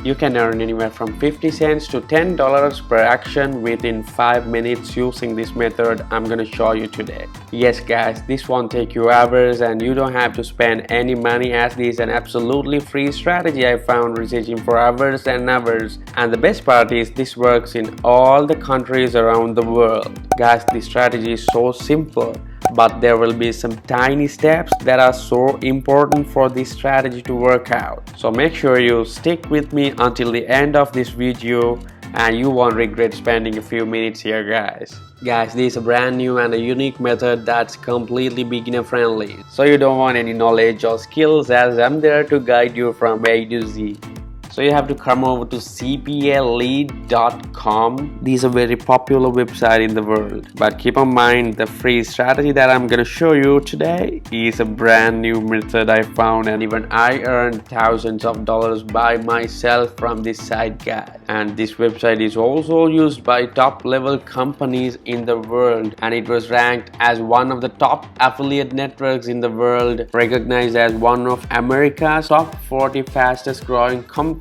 You can earn anywhere from 50 cents to $10 per action within 5 minutes using this method I'm gonna show you today. Yes guys, this won't take you hours and you don't have to spend any money, as this is an absolutely free strategy I found researching for hours and hours. And the best part is this works in all the countries around the world. Guys, this strategy is so simple, but there will be some tiny steps that are so important for this strategy to work out. So make sure you stick with me until the end of this video and you won't regret spending a few minutes here guys. Guys, this is a brand new and a unique method that's completely beginner friendly. So you don't want any knowledge or skills, as I'm there to guide you from A to Z. So you have to come over to CPAlead.com. This is a very popular website in the world. But keep in mind, the free strategy that I'm gonna show you today is a brand new method I found, and even I earned thousands of dollars by myself from this site, guys. And this website is also used by top level companies in the world, and it was ranked as one of the top affiliate networks in the world, recognized as one of America's top 40 fastest growing companies.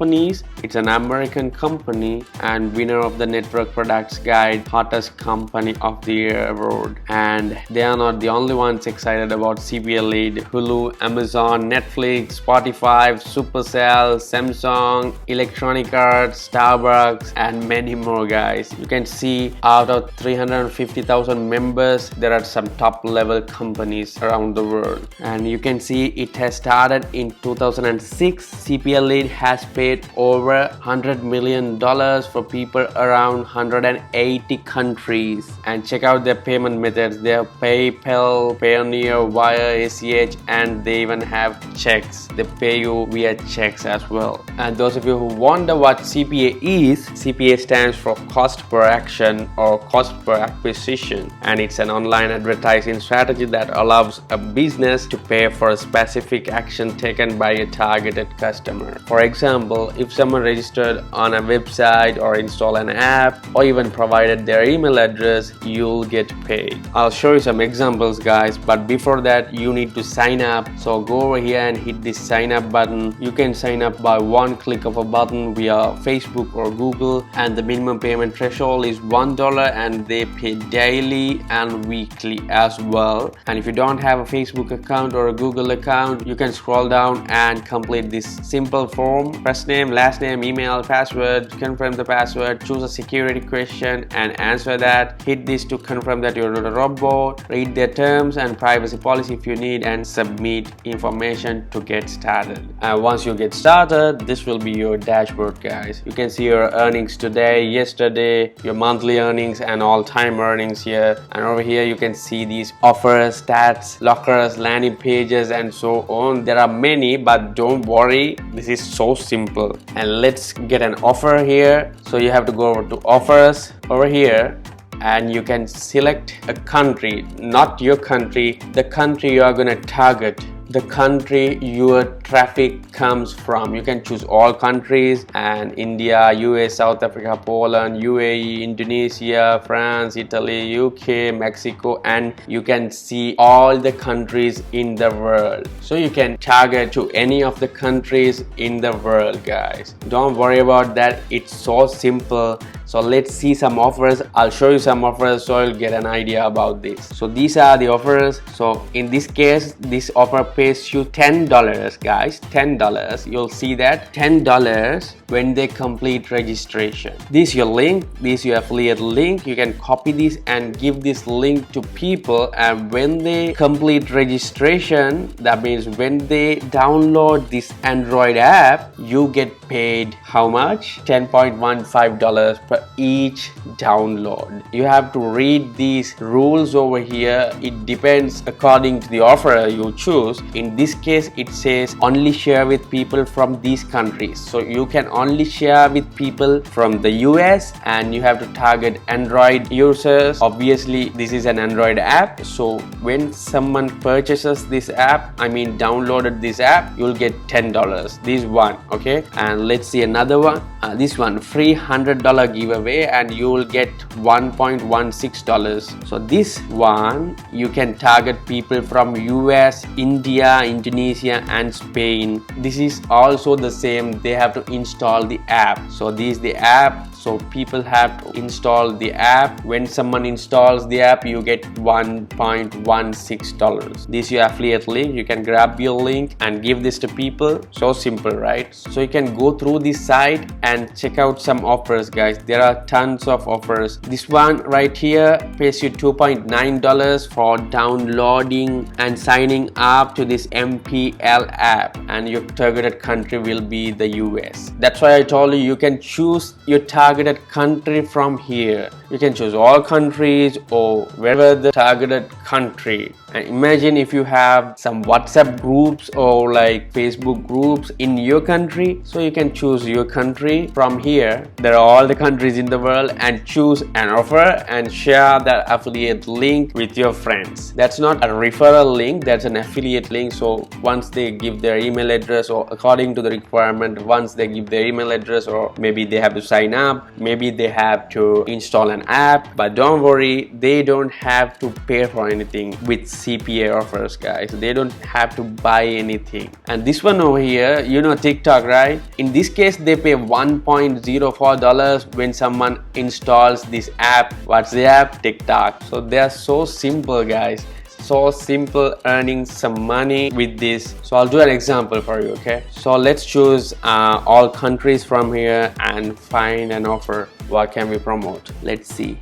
It's an American company and winner of the Network Products Guide Hottest Company of the Year award. And they are not the only ones excited about CPAlead. Hulu, Amazon, Netflix, Spotify, Supercell, Samsung, Electronic Arts, Starbucks, and many more, guys. You can see out of 350,000 members, there are some top level companies around the world. And you can see it has started in 2006. CPAlead has paid over $100 million for people around 180 countries. And check out their payment methods. They have PayPal, Payoneer, Wire, ACH, and they even have checks. They pay you via checks as well. And those of you who wonder what CPA is, CPA stands for cost per action or cost per acquisition, and it's an online advertising strategy that allows a business to pay for a specific action taken by a targeted customer. For example, if someone registered on a website or install an app or even provided their email address, you'll get paid. I'll show you some examples, guys, but before that you need to sign up. So go over here and hit this sign up button. You can sign up by one click of a button via Facebook or Google, and the minimum payment threshold is $1, and they pay daily and weekly as well. And if you don't have a Facebook account or a Google account, you can scroll down and complete this simple form. First name, last name, email, password, confirm the password, choose a security question and answer that. Hit this to confirm that you're not a robot. Read their terms and privacy policy if you need, and submit information to get started. And once you get started, this will be your dashboard, guys. You can see your earnings today, yesterday, your monthly earnings and all-time earnings here. And over here you can see these offers, stats, lockers, landing pages, and so on. There are many, but don't worry, this is so simple. And let's get an offer here. So you have to go over to offers over here, and you can select a country, not your country, the country you are going to target, the country your traffic comes from. You can choose all countries, and India, US, South Africa, Poland, UAE, Indonesia, France, Italy, UK, Mexico, and you can see all the countries in the world. So you can target to any of the countries in the world, guys. Don't worry about that, it's so simple. So let's see some offers. I'll show you some offers so you'll get an idea about this. So these are the offers. So in this case, this offer pays you $10, guys. $10. You'll see that $10 when they complete registration. This is your link. This is your affiliate link. You can copy this and give this link to people, and when they complete registration, that means when they download this Android app, you get paid how much? $10.15 per each download. You have to read these rules over here. It depends according to the offer you choose. In this case, it says only share with people from these countries. So you can only share with people from the US, and you have to target Android users. Obviously, this is an Android app. So when someone purchases this app, I mean downloaded this app, you'll get $10. This one, okay? And And let's see another one. This one, free $100 giveaway, and you will get $1.16. So this one you can target people from US, India, Indonesia and Spain. This is also the same. They have to install the app. So this is the app. So people have to install the app. When someone installs the app, you get $1.16. This is your affiliate link. You can grab your link and give this to people. So simple, right? So you can go through this site and check out some offers, guys. There are tons of offers. This one right here pays you $2.9 for downloading and signing up to this CPAlead app, and your targeted country will be the US. That's why I told you can choose your targeted country from here. You can choose all countries or wherever the targeted country. And imagine if you have some WhatsApp groups or like Facebook groups in your country, so you can choose your country from here. There are all the countries in the world, and choose an offer and share that affiliate link with your friends. That's not a referral link, that's an affiliate link. So once they give their email address, or according to the requirement, once they give their email address, or maybe they have to sign up, maybe they have to install an app, but don't worry, they don't have to pay for anything with CPA offers, guys. They don't have to buy anything. And this one over here, you know TikTok, right? In this case, they pay $1.04 when someone installs this app. What's the app? TikTok. So they are so simple, guys. So simple, earning some money with this. So I'll do an example for you, okay? So let's choose all countries from here and find an offer. What can we promote? Let's see.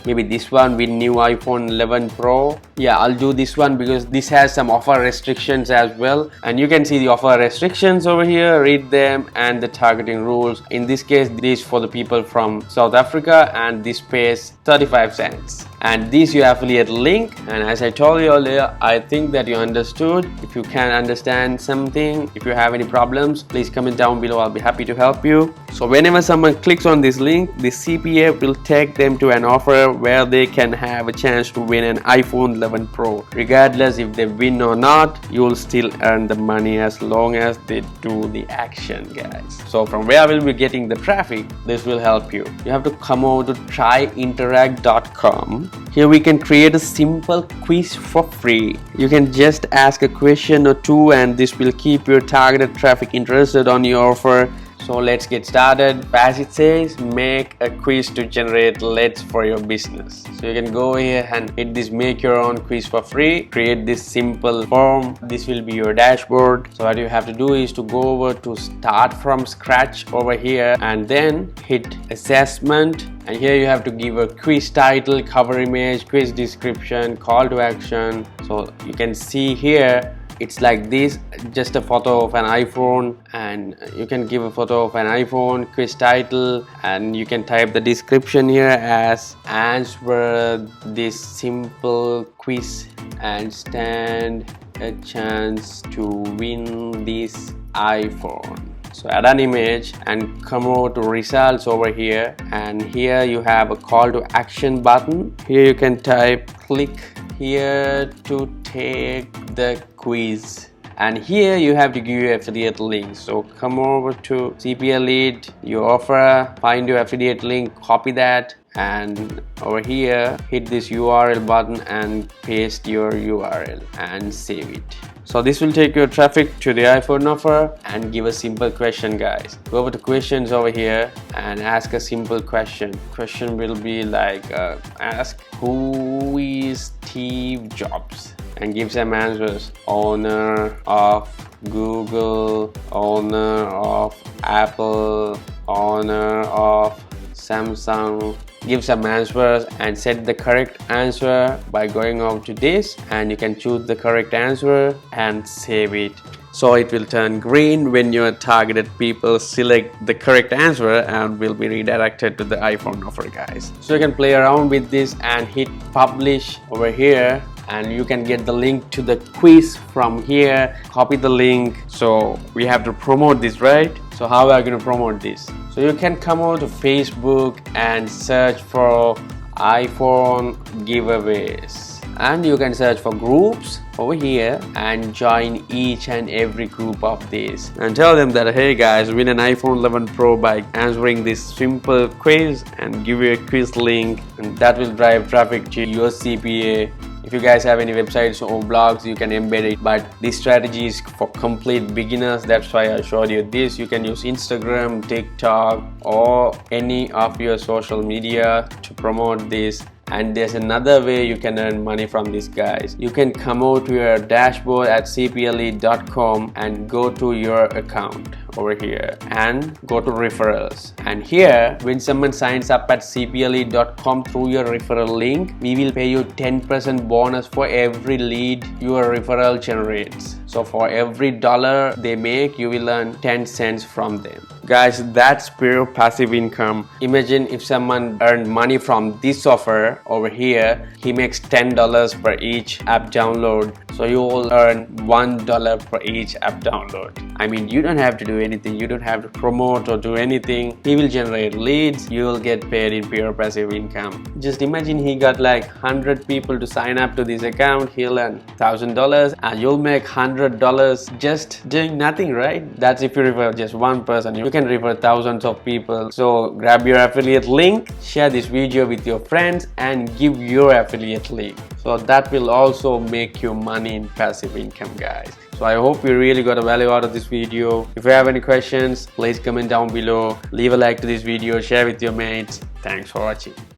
Maybe this one with new iPhone 11 Pro. Yeah, I'll do this one because this has some offer restrictions as well, and you can see the offer restrictions over here, read them, and the targeting rules. In this case, this is for the people from South Africa, and this pays 35 cents. And this your affiliate link. And as I told you earlier, I think that you understood. If you can understand something, if you have any problems, please comment down below. I'll be happy to help you. So whenever someone clicks on this link, the CPA will take them to an offer where they can have a chance to win an iPhone 11 Pro. Regardless if they win or not, you will still earn the money as long as they do the action, guys. So from where will be getting the traffic, this will help you. You have to come over to tryinteract.com. Here we can create a simple quiz for free. You can just ask a question or two, and this will keep your targeted traffic interested on your offer. So let's get started. As it says, make a quiz to generate leads for your business. So you can go here and hit this make your own quiz for free. Create this simple form. This will be your dashboard. So what you have to do is to go over to start from scratch over here, and then hit assessment. And here you have to give a quiz title, cover image, quiz description, call to action. So you can see here, it's like this, just a photo of an iPhone, and you can give a photo of an iPhone, quiz title, and you can type the description here as answer this simple quiz and stand a chance to win this iPhone. So add an image and come over to results over here, and here you have a call to action button. Here you can type click here to take the quiz, and here you have to give your affiliate link. So come over to CPAlead, your offer, find your affiliate link, copy that, and over here hit this URL button and paste your URL and save it. So this will take your traffic to the iPhone offer, and give a simple question, guys. Go over to questions over here and ask a simple question. Question will be like ask who is Steve Jobs, and give some answers. Owner of Google, owner of Apple, owner of Samsung. Give some answers and set the correct answer by going over to this, and you can choose the correct answer and save it. So it will turn green when your targeted people select the correct answer and will be redirected to the iPhone offer, guys. So you can play around with this and hit publish over here, and you can get the link to the quiz from here. Copy the link. So we have to promote this, right? So how are we going to promote this? So you can come over to Facebook and search for iPhone giveaways. and you can search for groups over here and join each and every group of these and tell them that, hey guys, win an iPhone 11 Pro by answering this simple quiz, and give you a quiz link, and that will drive traffic to your CPA. If you guys have any websites or blogs, you can embed it, but this strategy is for complete beginners. That's why I showed you this. You can use Instagram, TikTok, or any of your social media to promote this. And there's another way you can earn money from this, guys. You can come out to your dashboard at CPAlead.com and go to your account over here and go to referrals, and here when someone signs up at CPAlead.com through your referral link, we will pay you 10% bonus for every lead your referral generates. So for every dollar they make, you will earn 10 cents from them. Guys, that's pure passive income. Imagine if someone earned money from this offer over here, he makes $10 per each app download. So you will earn $1 per each app download. I mean, you don't have to do anything. You don't have to promote or do anything. He will generate leads. You will get paid in pure passive income. Just imagine he got like 100 people to sign up to this account. He'll earn $1,000 and you'll make $100 just doing nothing, right? That's if you refer just one person. You can refer thousands of people. So grab your affiliate link, share this video with your friends, and give your affiliate link. So that will also make you money in passive income, guys. So I hope you really got a value out of this video. If you have any questions, please comment down below. Leave a like to this video, share with your mates. Thanks for watching.